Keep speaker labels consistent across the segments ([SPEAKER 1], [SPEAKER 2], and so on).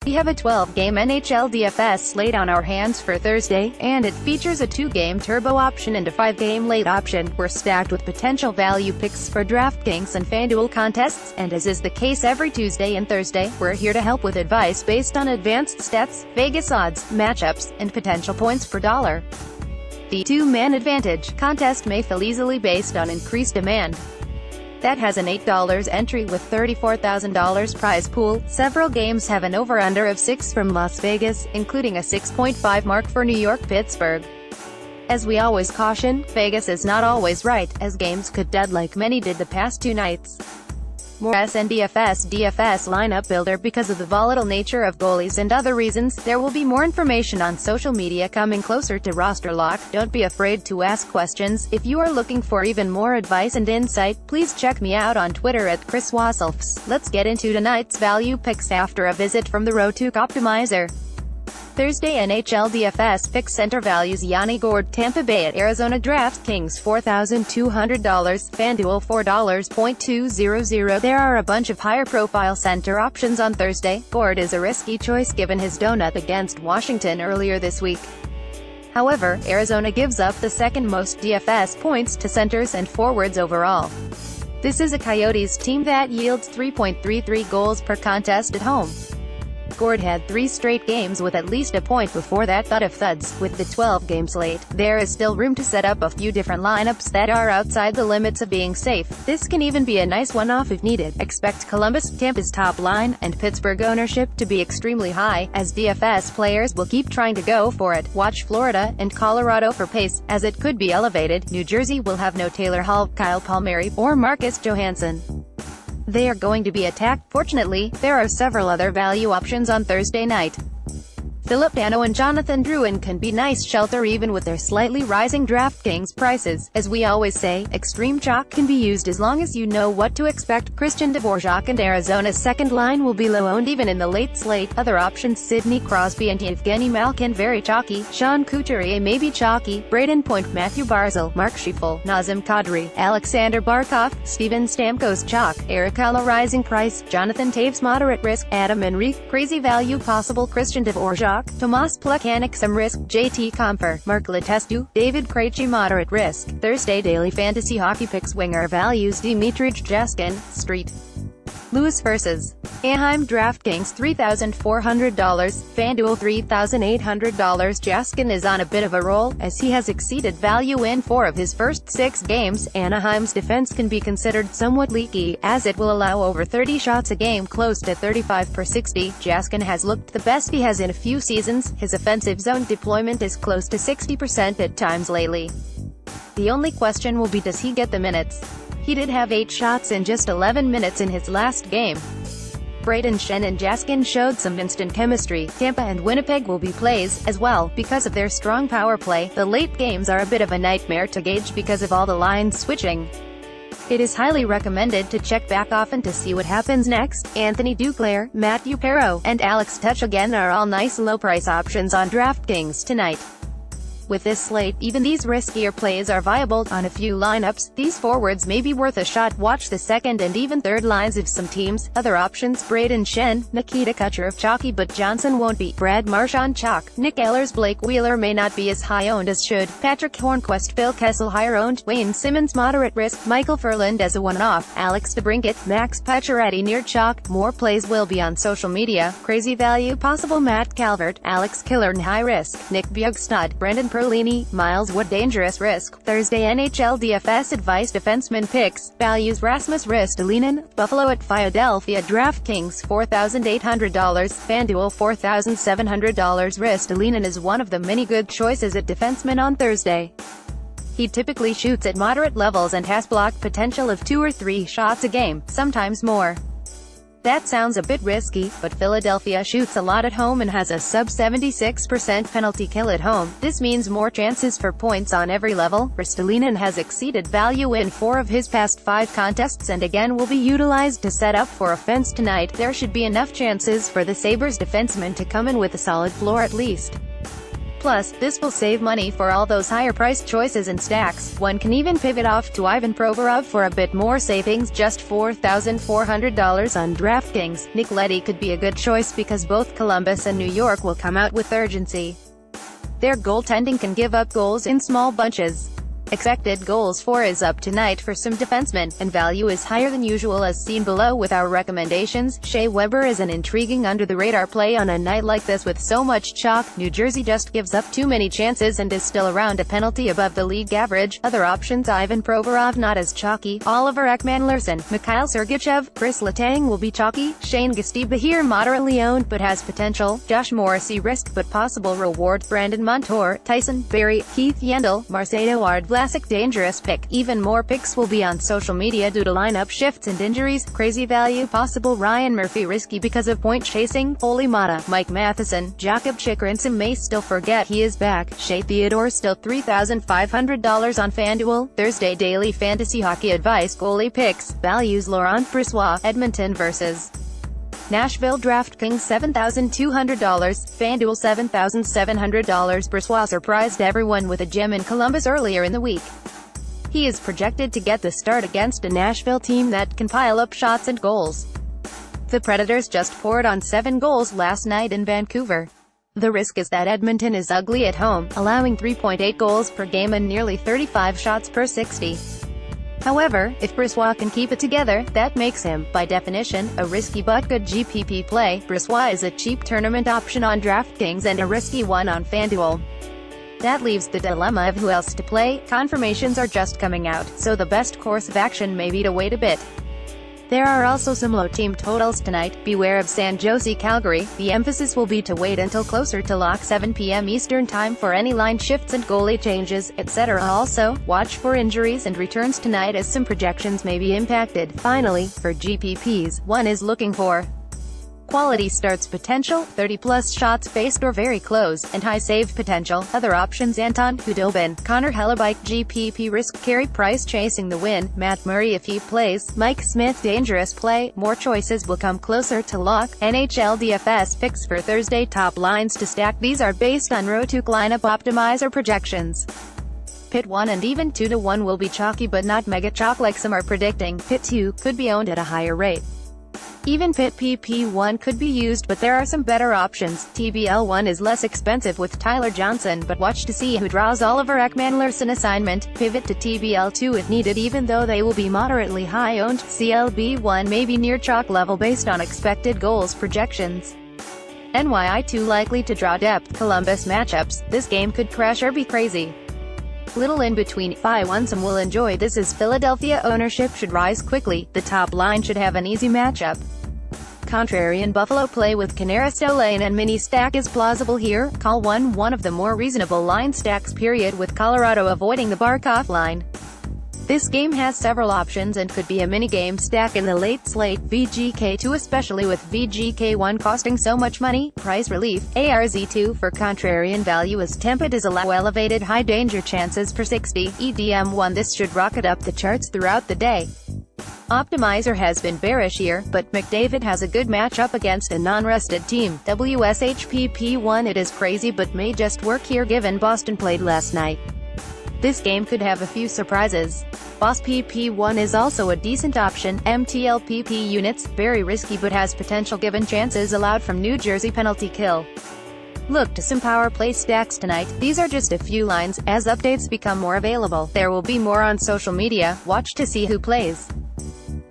[SPEAKER 1] We have a 12-game NHL DFS slate on our hands for Thursday, and it features a 2-game turbo option and a 5-game late option. We're stacked with potential value picks for DraftKings and FanDuel contests, and as is the case every Tuesday and Thursday, we're here to help with advice based on advanced stats, Vegas odds, matchups, and potential points per dollar. The two-man advantage contest may feel easily based on increased demand. That has an $8 entry with $34,000 prize pool. Several games have an over-under of 6 from Las Vegas, including a 6.5 mark for New York-Pittsburgh. As we always caution, Vegas is not always right, as games could dead like many did the past 2 nights. More SNDFS DFS lineup builder. Because of the volatile nature of goalies and other reasons, there will be more information on social media coming closer to roster lock. Don't be afraid to ask questions. If you are looking for even more advice and insight, please check me out on Twitter at Chris Wasselfs. Let's get into tonight's value picks after a visit from the Rotook Optimizer. Thursday NHL DFS pick center values: Yanni Gourde, Tampa Bay at Arizona. DraftKings $4,200, FanDuel $4.200. There are a bunch of higher-profile center options on Thursday. Gourde is a risky choice given his donut against Washington earlier this week. However, Arizona gives up the second most DFS points to centers and forwards overall. This is a Coyotes team that yields 3.33 goals per contest at home. Gourde had 3 straight games with at least a point before that. Thud of thuds. With the 12-game slate, there is still room to set up a few different lineups that are outside the limits of being safe. This can even be a nice one-off if needed. Expect Columbus, Tampa's top line, and Pittsburgh ownership to be extremely high, as DFS players will keep trying to go for it. Watch Florida and Colorado for pace, as it could be elevated. New Jersey will have no Taylor Hall, Kyle Palmieri, or Marcus Johansson. They are going to be attacked. Fortunately, there are several other value options on Thursday night. Philip Dano and Jonathan Drouin can be nice shelter even with their slightly rising DraftKings prices. As we always say, extreme chalk can be used as long as you know what to expect. Christian Dvorak and Arizona's second line will be low-owned even in the late slate. Other options: Sidney Crosby and Evgeny Malkin very chalky, Sean Couturier may be chalky, Braden Point, Matthew Barzal, Mark Scheifele, Nazem Kadri, Alexander Barkov, Steven Stamkos chalk, Eric Haula rising price, Jonathan Taves moderate risk, Adam Henrique crazy value possible, Christian Dvorak, Tomas Plekanec some risk, JT Compher, Mark Letestu, David Krejci moderate risk. Thursday daily fantasy hockey picks winger values: Dmitry Jaskin, Street. Lewis vs. Anaheim. DraftKings $3,400, FanDuel $3,800. Jaskin is on a bit of a roll, as he has exceeded value in 4 of his first 6 games. Anaheim's defense can be considered somewhat leaky, as it will allow over 30 shots a game, close to 35 per 60. Jaskin has looked the best he has in a few seasons. His offensive zone deployment is close to 60% at times lately. The only question will be, does he get the minutes? He did have 8 shots in just 11 minutes in his last game. Braden Shen and Jaskin showed some instant chemistry. Tampa and Winnipeg will be plays, as well, because of their strong power play. The late games are a bit of a nightmare to gauge because of all the lines switching. It is highly recommended to check back often to see what happens next. Anthony Duclair, Matthew Perreault, and Alex Tuch again are all nice low-price options on DraftKings tonight. With this slate, even these riskier plays are viable. On a few lineups, these forwards may be worth a shot. Watch the second and even third lines of some teams. Other options: Braden Shen, Nikita Kucherov chalky but Johnson won't be, Brad Marchand chalk, Nick Ehlers, Blake Wheeler may not be as high-owned as should, Patrick Hornquist, Phil Kessel higher-owned, Wayne Simmons moderate risk, Michael Furland as a one-off, Alex DeBrincat, Max Pacioretty near chalk. More plays will be on social media. Crazy value possible: Matt Calvert, Alex Killorn high risk, Nick Bjugstad, Brendan Perlini, Miles Wood dangerous risk. Thursday NHL DFS advice defenseman picks values: Rasmus Ristolainen, Buffalo at Philadelphia. DraftKings $4,800, FanDuel $4,700. Ristolainen is one of the many good choices at defenseman on Thursday. He typically shoots at moderate levels and has block potential of 2 or 3 shots a game, sometimes more. That sounds a bit risky, but Philadelphia shoots a lot at home and has a sub 76% penalty kill at home. This means more chances for points on every level. Ristolainen has exceeded value in 4 of his past 5 contests and again will be utilized to set up for offense tonight. There should be enough chances for the Sabres defenseman to come in with a solid floor at least. Plus, this will save money for all those higher-priced choices and stacks. One can even pivot off to Ivan Provorov for a bit more savings, just $4,400 on DraftKings. Nick Leddy could be a good choice because both Columbus and New York will come out with urgency. Their goaltending can give up goals in small bunches. Expected goals for is up tonight for some defensemen, and value is higher than usual as seen below with our recommendations. Shea Weber is an intriguing under-the-radar play on a night like this with so much chalk. New Jersey just gives up too many chances and is still around a penalty above the league average. Other options: Ivan Provorov not as chalky, Oliver Ekman-Larsson, Mikhail Sergachev, Chris Letang will be chalky, Shane Gestibahir moderately owned but has potential, Josh Morrissey risk but possible reward, Brandon Montour, Tyson Barrie, Keith Yandel, Marcelo Ard classic dangerous pick. Even more picks will be on social media due to lineup shifts and injuries. Crazy value possible: Ryan Murphy risky because of point chasing, Oli Mata, Mike Matheson, Jakob Chychrun may still forget he is back, Shea Theodore still $3,500 on FanDuel. Thursday daily fantasy hockey advice: goalie picks, values Laurent Brossoit, Edmonton vs. Nashville. DraftKings $7,200, FanDuel $7,700. Brossoit surprised everyone with a gem in Columbus earlier in the week. He is projected to get the start against a Nashville team that can pile up shots and goals. The Predators just poured on 7 goals last night in Vancouver. The risk is that Edmonton is ugly at home, allowing 3.8 goals per game and nearly 35 shots per 60. However, if Brossoit can keep it together, that makes him, by definition, a risky but good GPP play. Brossoit is a cheap tournament option on DraftKings and a risky one on FanDuel. That leaves the dilemma of who else to play. Confirmations are just coming out, so the best course of action may be to wait a bit. There are also some low team totals tonight. Beware of San Jose Calgary. The emphasis will be to wait until closer to lock 7 p.m. Eastern Time for any line shifts and goalie changes, etc. Also, watch for injuries and returns tonight as some projections may be impacted. Finally, for GPPs, one is looking for quality starts potential, 30-plus shots faced or very close, and high save potential. Other options: Anton Khudobin, Connor Hellebuyck, GPP risk carry price chasing the win, Matt Murray if he plays, Mike Smith dangerous play. More choices will come closer to lock. NHL DFS picks for Thursday: top lines to stack. These are based on Rotook lineup optimizer projections. Pit 1 and even 2-1 will be chalky but not mega chalk like some are predicting. Pit 2 could be owned at a higher rate. Even Pit PP1 could be used, but there are some better options. TBL1 is less expensive with Tyler Johnson, but watch to see who draws Oliver Ekman-Larsson assignment. Pivot to TBL2 if needed, even though they will be moderately high owned. CLB1 may be near chalk level based on expected goals projections. NYI2 likely to draw depth. Columbus matchups: this game could crash or be crazy. Little in between. FI1 some will enjoy this as Philadelphia ownership should rise quickly. The top line should have an easy matchup. Contrarian Buffalo play with Canaris Lane and mini stack is plausible here. Call one of the more reasonable line stacks period, with Colorado avoiding the Barkov line. This game has several options and could be a mini-game stack in the late slate. VGK2 especially with VGK1 costing so much money. Price relief: ARZ2 for contrarian value as temperatures allow elevated high danger chances per 60. EDM1 this should rocket up the charts throughout the day. Optimizer has been bearish here, but McDavid has a good matchup against a non-rested team. WSHPP1 it is crazy but may just work here given Boston played last night. This game could have a few surprises. Boss PP1 is also a decent option. MTLPP units, very risky but has potential given chances allowed from New Jersey penalty kill. Look to some power play stacks tonight. These are just a few lines. As updates become more available, there will be more on social media. Watch to see who plays.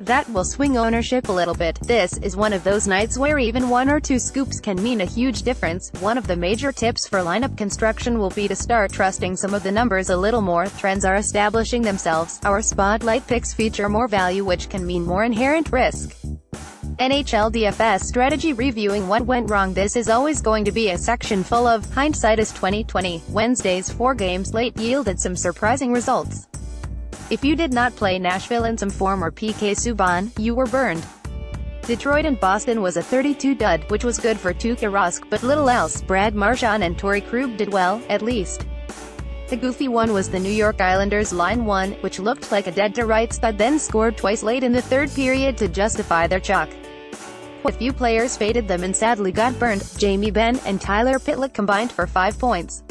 [SPEAKER 1] That will swing ownership a little bit. This is one of those nights where even 1 or 2 scoops can mean a huge difference. One of the major tips for lineup construction will be to start trusting some of the numbers a little more. Trends are establishing themselves. Our spotlight picks feature more value, which can mean more inherent risk. NHL DFS strategy reviewing what went wrong. This is always going to be a section full of hindsight is 2020. Wednesday's 4-game slate yielded some surprising results. If you did not play Nashville in some form or PK Subban, you were burned. Detroit and Boston was a 32 dud, which was good for Tuukka Rask, but little else. Brad Marchand and Torrey Krug did well, at least. The goofy one was the New York Islanders line 1, which looked like a dead-to-rights stud then scored twice late in the third period to justify their chalk. A few players faded them and sadly got burned. Jamie Benn and Tyler Pitlick combined for 5 points.